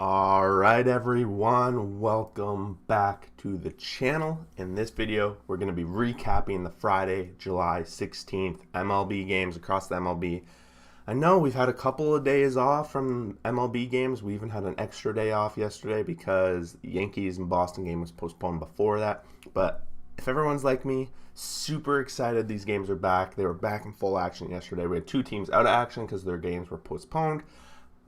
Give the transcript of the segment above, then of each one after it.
All right, everyone, welcome back to the channel. In this video, we're going to be recapping the Friday, July 16th MLB games across the MLB. I know we've had a couple of days off from MLB games. We even had an extra day off yesterday because the Yankees and Boston game was postponed before that. But if everyone's like me, super excited these games are back. They were back in full action yesterday. We had two teams out of action because their games were postponed.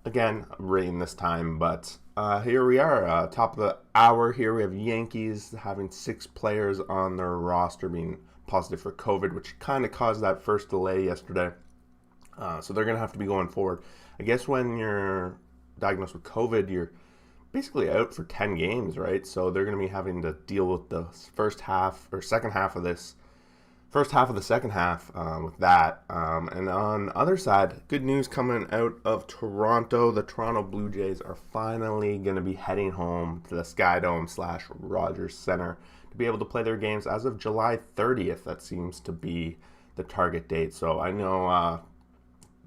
Again, rain this time, but here we are, top of the hour here. We have Yankees having 6 players on their roster being positive for COVID, which kind of caused that first delay yesterday. So they're going to have to be going forward. I guess when you're diagnosed with COVID, you're basically out for 10 games, right? So they're going to be having to deal with the first half or second half of this. First half of the second half with that. And on the other side, good news coming out of Toronto. The Toronto Blue Jays are finally going to be heading home to the Skydome / Rogers Center to be able to play their games as of July 30th. That seems to be the target date. So I know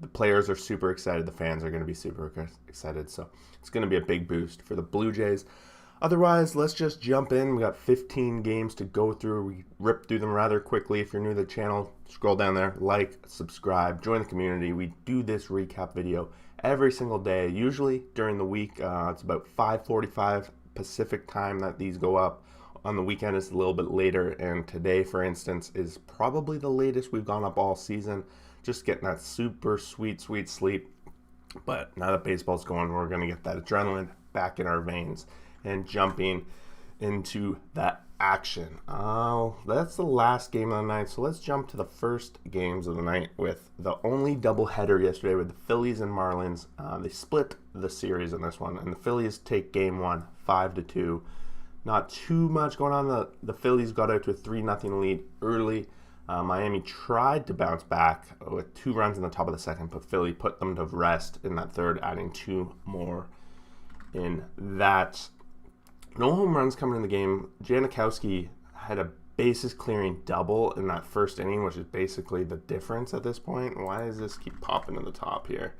the players are super excited. The fans are going to be super excited. So it's going to be a big boost for the Blue Jays. Otherwise, let's just jump in. We got 15 games to go through. We ripped through them rather quickly. If you're new to the channel, scroll down there, like, subscribe, join the community. We do this recap video every single day, usually during the week. It's about 5:45 Pacific time that these go up. On the weekend, it's a little bit later, and today, for instance, is probably the latest we've gone up all season. Just getting that super sweet sleep. But now that baseball's going, we're going to get that adrenaline back in our veins and jumping into that action. That's the last game of the night, so let's jump to the first games of the night with the only doubleheader yesterday with the Phillies and Marlins. They split the series in this one, and the Phillies take game 1 5-2. Not too much going on. The Phillies got out to a 3-0 lead early. Miami tried to bounce back with 2 runs in the top of the second, but Philly put them to rest in that third, adding 2 more in that. No home runs coming in the game. Janikowski had a bases clearing double in that first inning, which is basically the difference at this point. Why does this keep popping to the top here?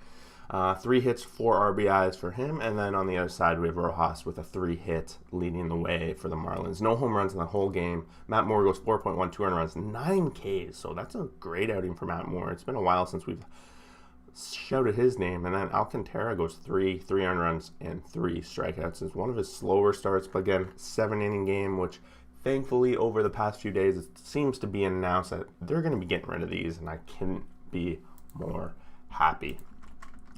3 hits, 4 RBIs for him. And then on the other side, we have Rojas with a 3-hit leading the way for the Marlins. No home runs in the whole game. Matt Moore goes 4.1, 2 earned runs, 9 Ks. So that's a great outing for Matt Moore. It's been a while since we've shouted his name. And then Alcantara goes 3 earned runs and 3 strikeouts. It's one of his slower starts, but again, 7-inning game, which thankfully over the past few days it seems to be announced that they're going to be getting rid of these, and I couldn't be more happy.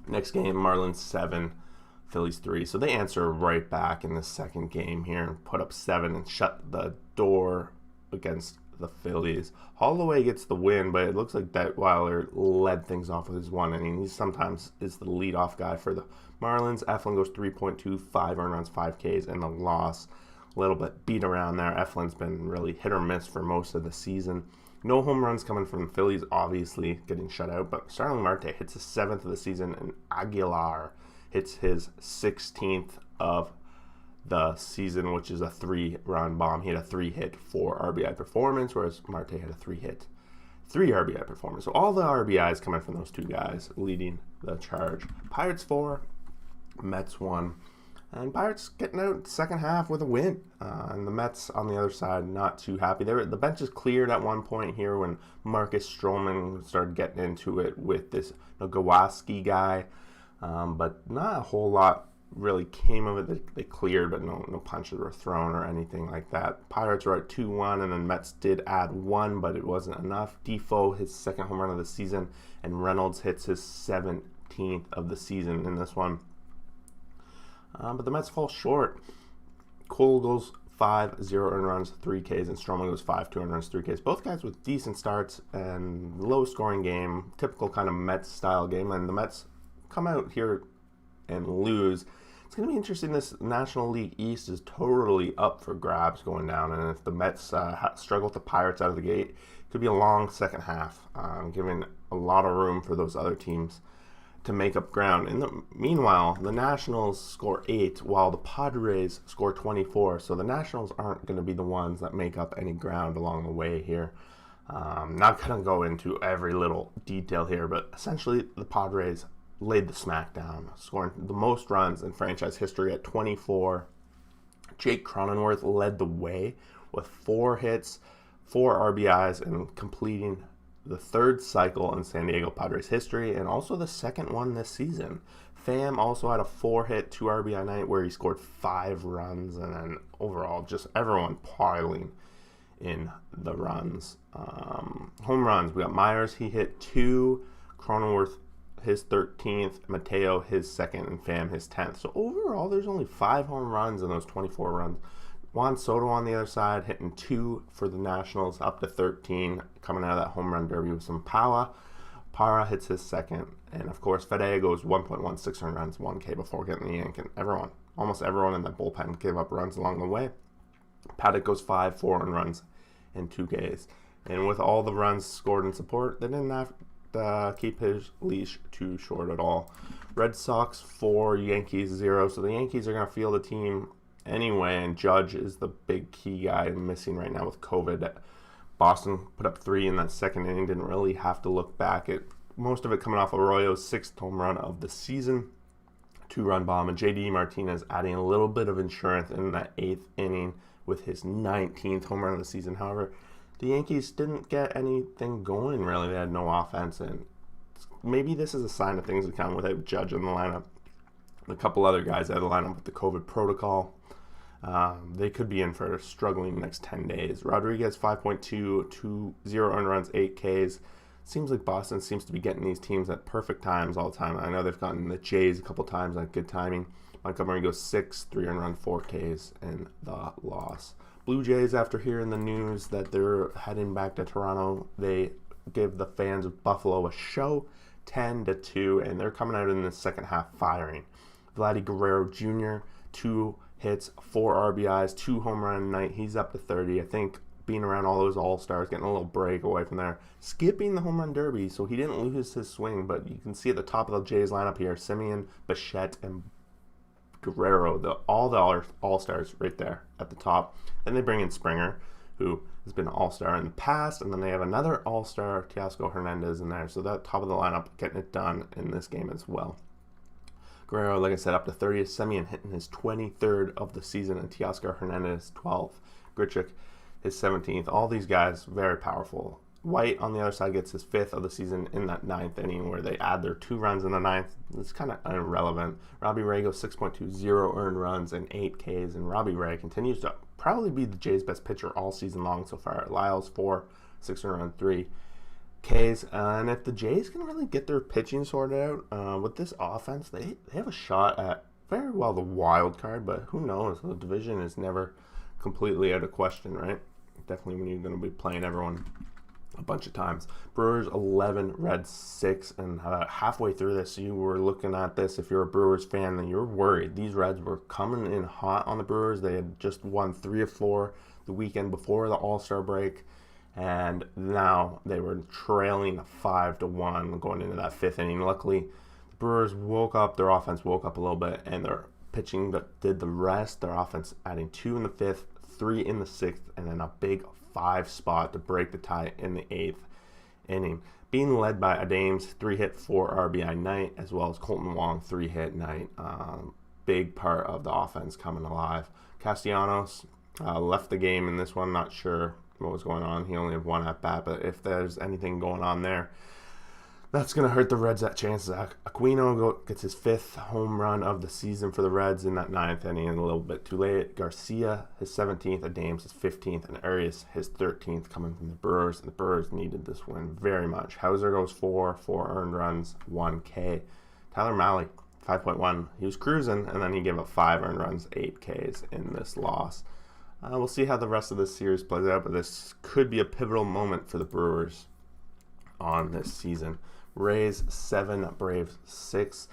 Next game, Marlins 7, Phillies 3. So they answer right back in the second game here and put up 7 and shut the door against the Phillies. Holloway gets the win, but it looks like Detweiler led things off with his 1 inning. He sometimes is the leadoff guy for the Marlins. Eflin goes 3.2, 5 earned runs, 5 Ks, and the loss. A little bit beat around there. Eflin's been really hit or miss for most of the season. No home runs coming from the Phillies, obviously getting shut out, but Starling Marte hits his 7th of the season, and Aguilar hits his 16th of the season, which is a 3-run bomb. He had a 3-hit, 4 RBI performance, whereas Marte had a 3-hit, 3 RBI performance. So all the RBIs coming from those two guys leading the charge. Pirates 4, Mets 1. And Pirates getting out second half with a win. And the Mets on the other side not too happy. The bench is cleared at one point here when Marcus Stroman started getting into it with this Nogawaski guy. But not a whole lot really came of it. They cleared, but no punches were thrown or anything like that. Pirates were at 2-1, and then Mets did add 1, but it wasn't enough. Defoe, his 2nd home run of the season, and Reynolds hits his 17th of the season in this one. But the Mets fall short. Cole goes 5, 0 earned runs, 3 Ks, and Stroman goes 5, 2 earned runs, 3 Ks. Both guys with decent starts and low-scoring game, typical kind of Mets-style game, and the Mets come out here and lose. It's going to be interesting. This National League East is totally up for grabs going down, and if the Mets struggle with the Pirates out of the gate, it could be a long second half, giving a lot of room for those other teams to make up ground. Meanwhile, the Nationals score 8 while the Padres score 24. So the Nationals aren't going to be the ones that make up any ground along the way here. Not going to go into every little detail here, but essentially the Padres laid the smackdown, scoring the most runs in franchise history at 24. Jake Cronenworth led the way with 4 hits, 4 RBIs, and completing the 3rd cycle in San Diego Padres history, and also the 2nd one this season. Pham also had a 4-hit, 2 RBI night where he scored 5 runs, and then overall just everyone piling in the runs. Home runs, we got Myers, he hit 2, Cronenworth his 13th, Mateo his 2nd, and Pham his 10th. So overall, there's only 5 home runs in those 24 runs. Juan Soto on the other side hitting 2 for the Nationals, up to 13, coming out of that home run derby with some power. Parra hits his 2nd, and of course Fede goes 1.16 earned runs, 1K before getting the yank, and almost everyone in that bullpen gave up runs along the way. Paddock goes 5, 4 earned runs, and 2 Ks. And with all the runs scored in support, they didn't have to keep his leash too short at all. Red Sox 4, Yankees 0, so the Yankees are going to field the team anyway, and Judge is the big key guy missing right now with COVID. Boston put up 3 in that 2nd inning, didn't really have to look back. Most of it coming off Arroyo's 6th home run of the season, 2-run bomb, and JD Martinez adding a little bit of insurance in that 8th inning with his 19th home run of the season. However, the Yankees didn't get anything going, really. They had no offense, and maybe this is a sign of things to come without Judge in the lineup. A couple other guys out of the lineup with the COVID protocol. They could be in for a struggling next 10 days. Rodriguez, 5.2, 0 earned runs, 8 Ks. Seems like Boston seems to be getting these teams at perfect times all the time. I know they've gotten the Jays a couple times at good timing. Montgomery goes 6, 3 earned run, 4 Ks in the loss. Blue Jays, after hearing the news that they're heading back to Toronto, they give the fans of Buffalo a show, 10-2, and they're coming out in the second half firing. Vladdy Guerrero Jr., 2 hits, 4 RBIs, 2 home run night. He's up to 30. I think being around all those all-stars, getting a little break away from there, skipping the home run derby, so he didn't lose his swing. But you can see at the top of the Jays lineup here, Simeon, Bichette, and Guerrero, all the all-stars right there at the top. Then they bring in Springer, who has been an all-star in the past, and then they have another all-star, Teoscar Hernandez, in there. So that top of the lineup getting it done in this game as well. Guerrero, like I said, up to 30th. Semien hitting his 23rd of the season, and Teoscar Hernandez 12th. Grichuk his 17th. All these guys very powerful. White on the other side gets his 5th of the season in that 9th inning where they add their 2 runs in the 9th. It's kind of irrelevant. Robbie Ray goes 6.2, 0 earned runs and 8 Ks, and Robbie Ray continues to probably be the Jays' best pitcher all season long so far. Lyles 4, 6 earned run, 3 Ks, and if the Jays can really get their pitching sorted out with this offense, they have a shot at very well the wild card, but who knows? The division is never completely out of question, right? Definitely when you're going to be playing everyone a bunch of times. Brewers 11, Reds 6, and halfway through this, you were looking at this. If you're a Brewers fan, then you're worried. These Reds were coming in hot on the Brewers. They had just won 3 of 4 the weekend before the All-Star break. And now they were trailing 5-1 going into that 5th inning. Luckily, the Brewers woke up. Their offense woke up a little bit, and their pitching did the rest. Their offense adding 2 in the 5th, 3 in the 6th, and then a big 5 spot to break the tie in the 8th inning. Being led by Adames, 3-hit, 4 RBI night, as well as Colton Wong, 3-hit night. Big part of the offense coming alive. Castellanos left the game in this one, not sure what was going on. He only had 1 at bat, but if there's anything going on there, that's going to hurt the Reds' chances. Aquino gets his 5th home run of the season for the Reds in that 9th inning, a little bit too late. Garcia, his 17th, Adames, his 15th, and Arias, his 13th, coming from the Brewers. The Brewers needed this win very much. Hauser goes 4 earned runs, 1 K. Tyler Mahle, 5.1. He was cruising, and then he gave up 5 earned runs, 8 Ks in this loss. We'll see how the rest of this series plays out, but this could be a pivotal moment for the Brewers on this season. Rays 7, Braves 6.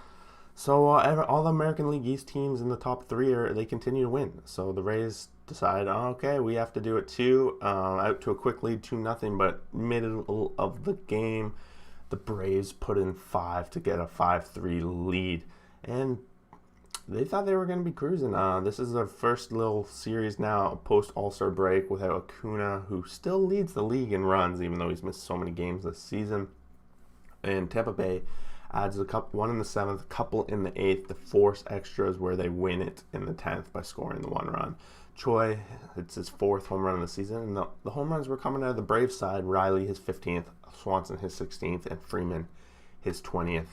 So all the American League East teams in the top 3 they continue to win. So the Rays decide, okay, we have to do it too. Out to a quick lead, 2-0, but middle of the game, the Braves put in 5 to get a 5-3 lead, and they thought they were going to be cruising. This is their first little series now post All-Star break without Acuna, who still leads the league in runs, even though he's missed so many games this season. And Tampa Bay adds a couple, one in the 7th, a couple in the 8th to force extras where they win it in the 10th by scoring the 1 run. Choi, it's his 4th home run of the season, and the home runs were coming out of the Braves side. Riley, his 15th, Swanson, his 16th, and Freeman, his 20th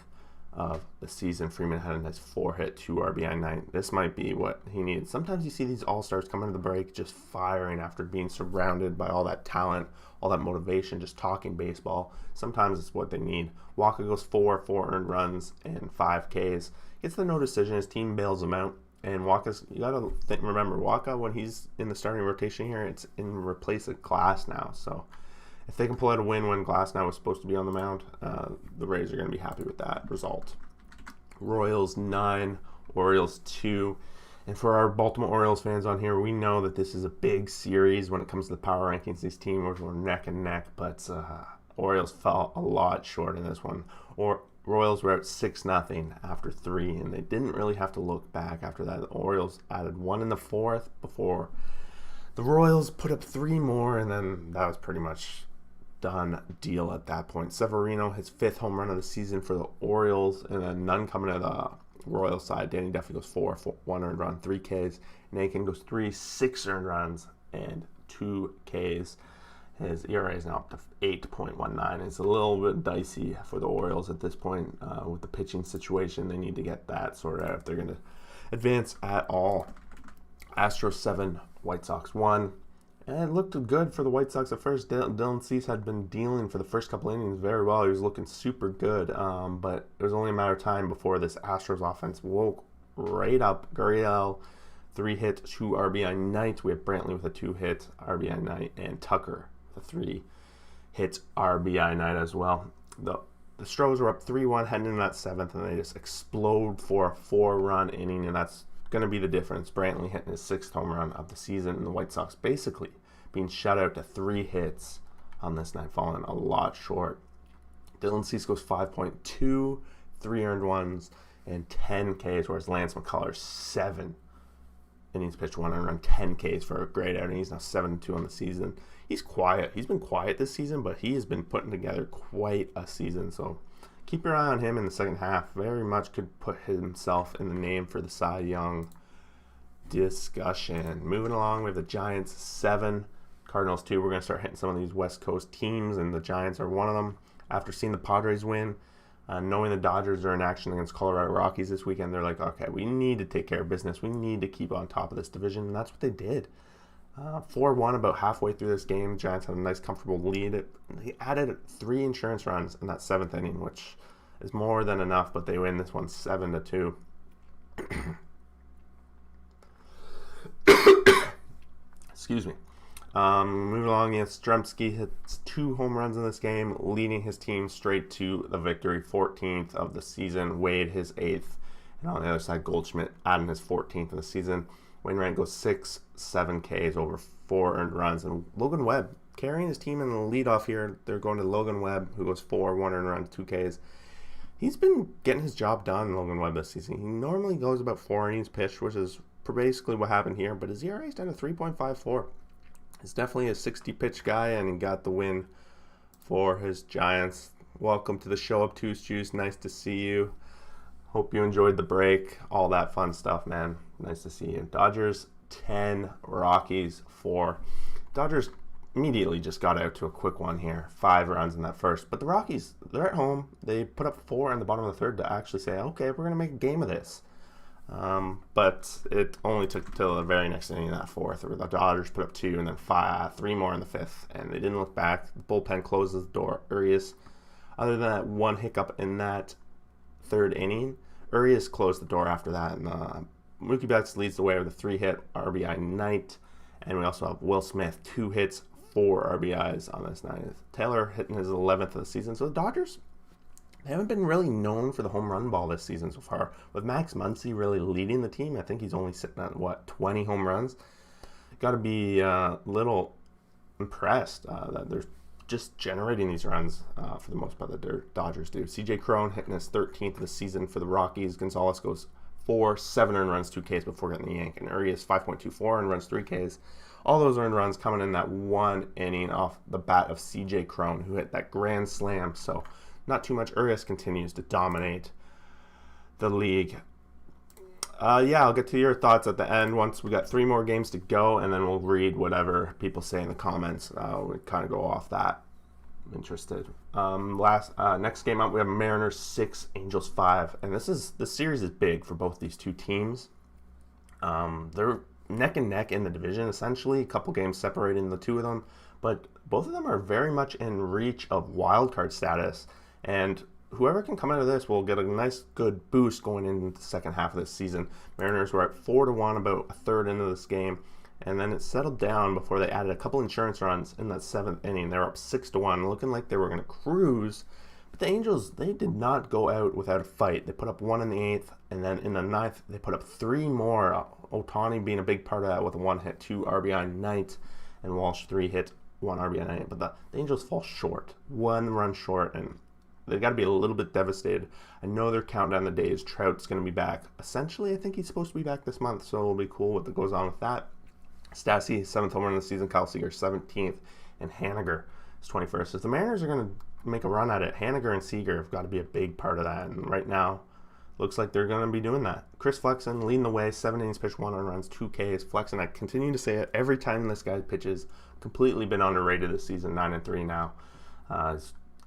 of the season. Freeman had a nice 4-hit, 2 RBI night. This might be what he needs. Sometimes you see these all-stars come into the break just firing after being surrounded by all that talent, all that motivation, just talking baseball. Sometimes it's what they need. Waka goes 4 earned runs, and 5 Ks. Gets the no decision. His team bails him out. And Waka's, you gotta remember, Waka, when he's in the starting rotation here, it's in replace of Glass now. So if they can pull out a win when Glass now was supposed to be on the mound, the Rays are going to be happy with that result. Royals 9, Orioles 2. And for our Baltimore Orioles fans on here, we know that this is a big series when it comes to the power rankings. These teams were neck and neck, but Orioles fell a lot short in this one. Royals were out 6-0 after 3, and they didn't really have to look back after that. The Orioles added 1 in the 4th before the Royals put up 3 more, and then that was pretty much done deal at that point. Severino, his 5th home run of the season for the Orioles, and then none coming out of the Royals side. Danny Duffy goes 4, 1 earned run, 3 Ks. Nankin goes 3, 6 earned runs, and 2 Ks. His ERA is now up to 8.19. It's a little bit dicey for the Orioles at this point with the pitching situation. They need to get that sorted out if they're going to advance at all. Astros 7, White Sox 1. And it looked good for the White Sox at first. Dylan Cease had been dealing for the first couple innings very well. He was looking super good, but it was only a matter of time before this Astros offense woke right up. Gurriel, 3-hit, 2 RBI night. We have Brantley with a 2-hit RBI night, and Tucker the 3-hit RBI night as well. The Stros were up 3-1 heading into that 7th, and they just explode for a 4-run inning, and that's going to be the difference. Brantley hitting his 6th home run of the season, and the White Sox basically being shut out to 3 hits on this night, falling a lot short. Dylan Cease goes 5.2, 3 earned runs, and 10 Ks, whereas Lance McCullers 7 innings pitched, 1 earned run, 10 Ks for a great outing. He's now 7-2 on the season. He's quiet. He's been quiet this season, but he has been putting together quite a season. So keep your eye on him in the second half. Very much could put himself in the name for the Cy Young discussion. Moving along, we have the Giants 7, Cardinals 2. We're going to start hitting some of these West Coast teams, and the Giants are one of them. After seeing the Padres win, knowing the Dodgers are in action against Colorado Rockies this weekend, they're like, okay, we need to take care of business. We need to keep on top of this division, and that's what they did. 4-1 about halfway through this game. Giants had a nice, comfortable lead. They added 3 insurance runs in that 7th inning, which is more than enough, but they win this one 7-2. Excuse me. Moving along, Yastrzemski hits 2 home runs in this game, leading his team straight to the victory, 14th of the season. Wade, his 8th. And on the other side, Goldschmidt adding his 14th of the season. Wainwright goes 6, 7 Ks, over 4 earned runs. And Logan Webb carrying his team in the leadoff here. They're going to Logan Webb, who goes 4, 1 earned run, 2 Ks. He's been getting his job done, Logan Webb, this season. He normally goes about 4 innings pitched, which is basically what happened here. But his ERA is down to 3.54. He's definitely a 60-pitch guy, and he got the win for his Giants. Welcome to the show, Obtuse Juice. Nice to see you. Hope you enjoyed the break. All that fun stuff, man. Nice to see you. Dodgers 10, Rockies 4. Dodgers immediately just got out to a quick one here. 5 runs in that first. But the Rockies, they're at home. They put up 4 in the bottom of the 3rd to actually say, okay, we're going to make a game of this. But it only took till the very next inning, that 4th, where the Dodgers put up 2 and then 3 more in the 5th. And they didn't look back. The bullpen closes the door. Urias, other than that one hiccup in that 3rd inning, Urias closed the door after that. And Mookie Betts leads the way with a 3-hit RBI night. And we also have Will Smith, 2 hits, 4 RBIs on this night. Taylor hitting his 11th of the season. So the Dodgers, they haven't been really known for the home run ball this season so far. With Max Muncy really leading the team, I think he's only sitting at, 20 home runs. Got to be a little impressed that they're just generating these runs for the most part that the Dodgers do. CJ Cron hitting his 13th of the season for the Rockies. Gonzalez goes 4, 7 earned runs, 2 Ks before getting the yank. And Urias 5.24 earned runs, 3 Ks. All those earned runs coming in that one inning off the bat of CJ Cron, who hit that grand slam. So not too much. Urias continues to dominate the league. Yeah, I'll get to your thoughts at the end once we got 3 more games to go, and then we'll read whatever people say in the comments. We kind of go off that. I'm interested. Next game up, we have Mariners 6, Angels 5, and the series is big for both these two teams. They're neck and neck in the division, essentially. A couple games separating the two of them, but both of them are very much in reach of wild card status, and whoever can come out of this will get a nice good boost going into the second half of this season. Mariners were at 4-1 about a third into this game, and then it settled down before they added a couple insurance runs in that 7th inning. They were up 6-1, looking like they were going to cruise. But the Angels, they did not go out without a fight. They put up 1 in the 8th, and then in the 9th, they put up 3 more. Ohtani being a big part of that with a 1-hit, 2 RBI night, and Walsh 3-hit, 1 RBI night. But the Angels fall short, 1 run short, and they've got to be a little bit devastated. I know they're counting down the days. Trout's going to be back. Essentially, I think he's supposed to be back this month, so it'll be cool what goes on with that. Stassi, 7th home run of the season. Kyle Seager, 17th. And Haniger is 21st. If the Mariners are going to make a run at it, Haniger and Seager have got to be a big part of that. And right now, looks like they're going to be doing that. Chris Flexen leading the way. 7 innings pitched, 1 earned runs, 2 Ks. Flexen, I continue to say it every time this guy pitches. Completely been underrated this season. 9-3 now.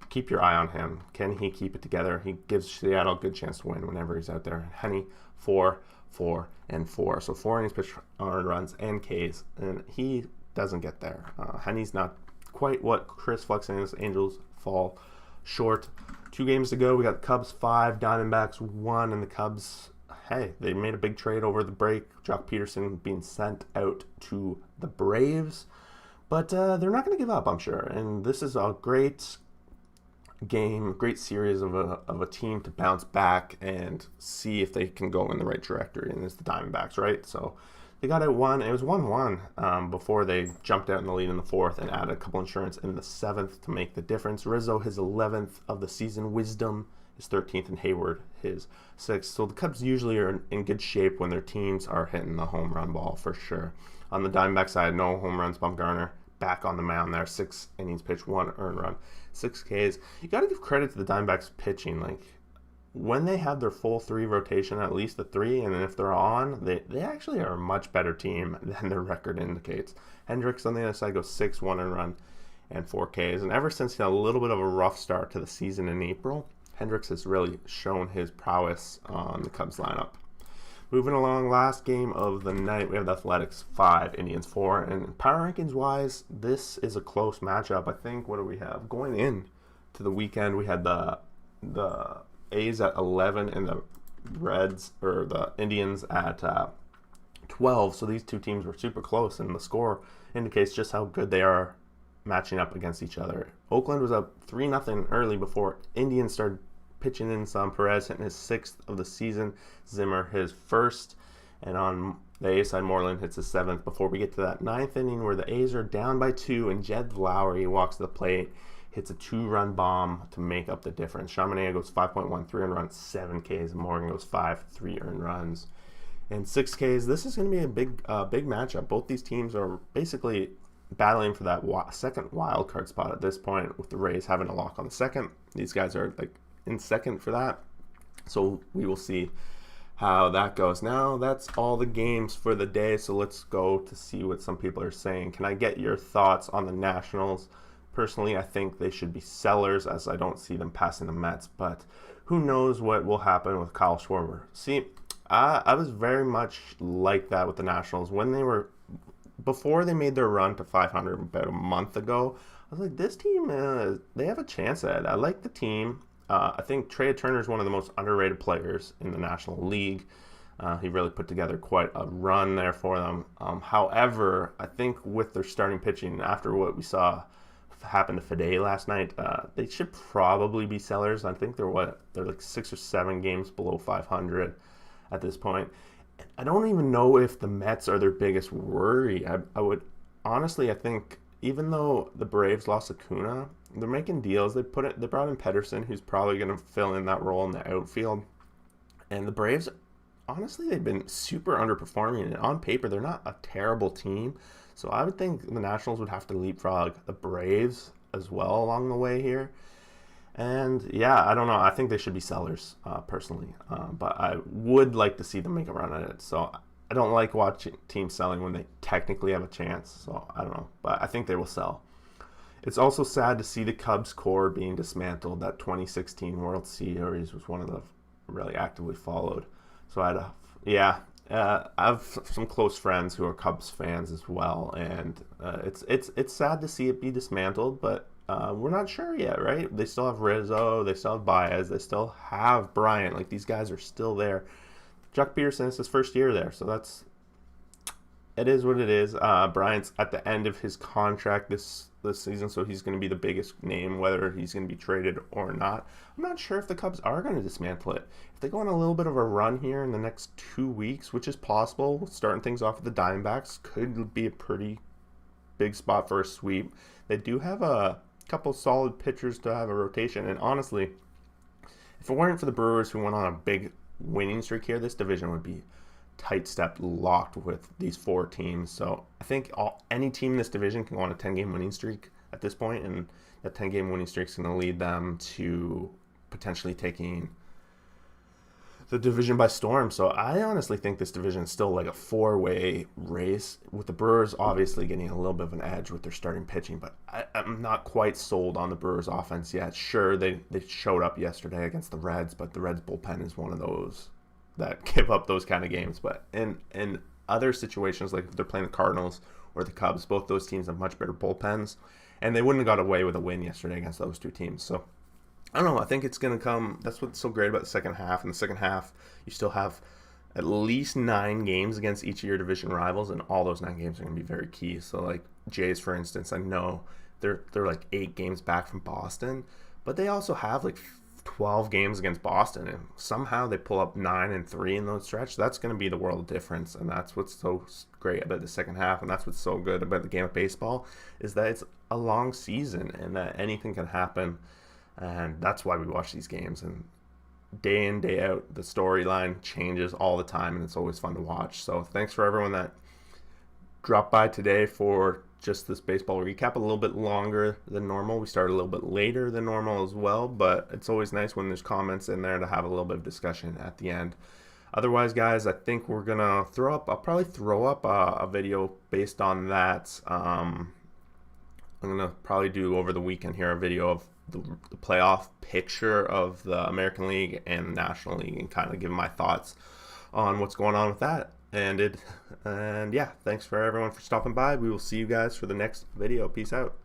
Keep your eye on him. Can he keep it together? He gives Seattle a good chance to win whenever he's out there. Henny, 4, 4, and 4. So 4 innings pitched, earned runs, and Ks, and he doesn't get there. Henny's not quite what Chris Flexen is. Angels fall short. 2 games to go. We got Cubs 5, Diamondbacks 1, and the Cubs, hey, they made a big trade over the break. Jock Peterson being sent out to the Braves, but they're not going to give up, I'm sure. And this is a great game, great series of a team to bounce back and see if they can go in the right trajectory, and it's the Diamondbacks, right? So they got out 1. It was 1-1 before they jumped out in the lead in the 4th and added a couple insurance in the 7th to make the difference. Rizzo, his 11th of the season. Wisdom, his 13th, and Hayward, his 6th. So the Cubs usually are in good shape when their teams are hitting the home run ball for sure. On the Diamondback side, no home runs. Bumgarner back on the mound there. 6 innings pitched, 1 earned run, 6 Ks. You got to give credit to the Diamondbacks pitching. Like, when they have their full 3 rotation, at least the 3, and then if they're on, they actually are a much better team than their record indicates. Hendricks on the other side goes 6, 1 earned run, and 4 Ks. And ever since he had a little bit of a rough start to the season in April, Hendricks has really shown his prowess on the Cubs lineup. Moving along, last game of the night, we have the Athletics 5, Indians 4. And power rankings wise, this is a close matchup. I think, what do we have? Going in to the weekend, we had the A's at 11 and the Reds, or the Indians at 12. So these two teams were super close, and the score indicates just how good they are matching up against each other. Oakland was up 3-0 early before Indians started pitching in some. Perez hitting his 6th of the season, Zimmer his 1st, and on the A side, Moreland hits his 7th before we get to that 9th inning where the A's are down by 2, and Jed Lowry walks to the plate, hits a 2-run bomb to make up the difference. Charbonnet goes 5.1, 3 earned runs, 7 Ks, and Morgan goes 5, 3 earned runs, and 6 Ks. This is going to be a big matchup. Both these teams are basically battling for that second wild card spot at this point, with the Rays having a lock on the second. These guys are like in second for that, so we will see how that goes. Now that's all the games for the day, so let's go to see what some people are saying. Can I get your thoughts on the Nationals? Personally, I think they should be sellers, as I don't see them passing the Mets, but who knows what will happen with Kyle Schwarber. See, I was very much like that with the Nationals when they were, before they made their run to 500 about a month ago. I was like, this team, they have a chance at it. I like the team. I think Trey Turner is one of the most underrated players in the National League. He really put together quite a run there for them. However, I think with their starting pitching, after what we saw happen to Fede last night, they should probably be sellers. I think they're like 6 or 7 games below 500 at this point. I don't even know if the Mets are their biggest worry. I would honestly, I think, even though the Braves lost Acuna, they're making deals. They brought in Pedersen, who's probably going to fill in that role in the outfield. And the Braves, honestly, they've been super underperforming. And on paper, they're not a terrible team. So I would think the Nationals would have to leapfrog the Braves as well along the way here. And yeah, I don't know. I think they should be sellers personally, but I would like to see them make a run at it. So I don't like watching teams selling when they technically have a chance. So I don't know, but I think they will sell. It's also sad to see the Cubs core being dismantled. That 2016 World Series was one of the really actively followed. So I have some close friends who are Cubs fans as well, and it's sad to see it be dismantled, but we're not sure yet, right? They still have Rizzo, they still have Baez, they still have Bryant. Like, these guys are still there. Chuck Peterson is his first year there, so it is what it is. Bryant's at the end of his contract this season, so he's going to be the biggest name, whether he's going to be traded or not. I'm not sure if the Cubs are going to dismantle it. If they go on a little bit of a run here in the next 2 weeks, which is possible, starting things off with the Diamondbacks could be a pretty big spot for a sweep. They do have a couple solid pitchers to have a rotation, and honestly, if it weren't for the Brewers, who went on a big winning streak here, this division would be tight-stepped, locked with these 4 teams. So I think any team in this division can go on a 10-game winning streak at this point, and that 10-game winning streak is going to lead them to potentially taking the division by storm. So I honestly think this division is still like a 4-way race, with the Brewers obviously getting a little bit of an edge with their starting pitching, but I'm not quite sold on the Brewers offense yet. Sure, they showed up yesterday against the Reds, but the Reds bullpen is one of those that give up those kind of games. But in other situations, like if they're playing the Cardinals or the Cubs, both those teams have much better bullpens, and they wouldn't have got away with a win yesterday against those 2 teams. So I don't know. I think it's going to come. That's what's so great about the second half. In the second half, you still have at least 9 games against each of your division rivals, and all those 9 games are going to be very key. So, like Jays, for instance, I know they're like 8 games back from Boston, but they also have like 12 games against Boston, and somehow they pull up 9-3 in those stretch. That's going to be the world difference, and that's what's so great about the second half, and that's what's so good about the game of baseball, is that it's a long season and that anything can happen. And that's why we watch these games. And day in, day out, the storyline changes all the time, and it's always fun to watch. So thanks for everyone that dropped by today for just this baseball recap. A little bit longer than normal. We started a little bit later than normal as well, but it's always nice when there's comments in there to have a little bit of discussion at the end. Otherwise, guys, I think we're going to I'll probably throw up a video based on that. I'm going to probably do over the weekend here a video of the playoff picture of the American League and National League, and kind of give my thoughts on what's going on with that. And yeah, thanks for everyone for stopping by. We will see you guys for the next video. Peace out.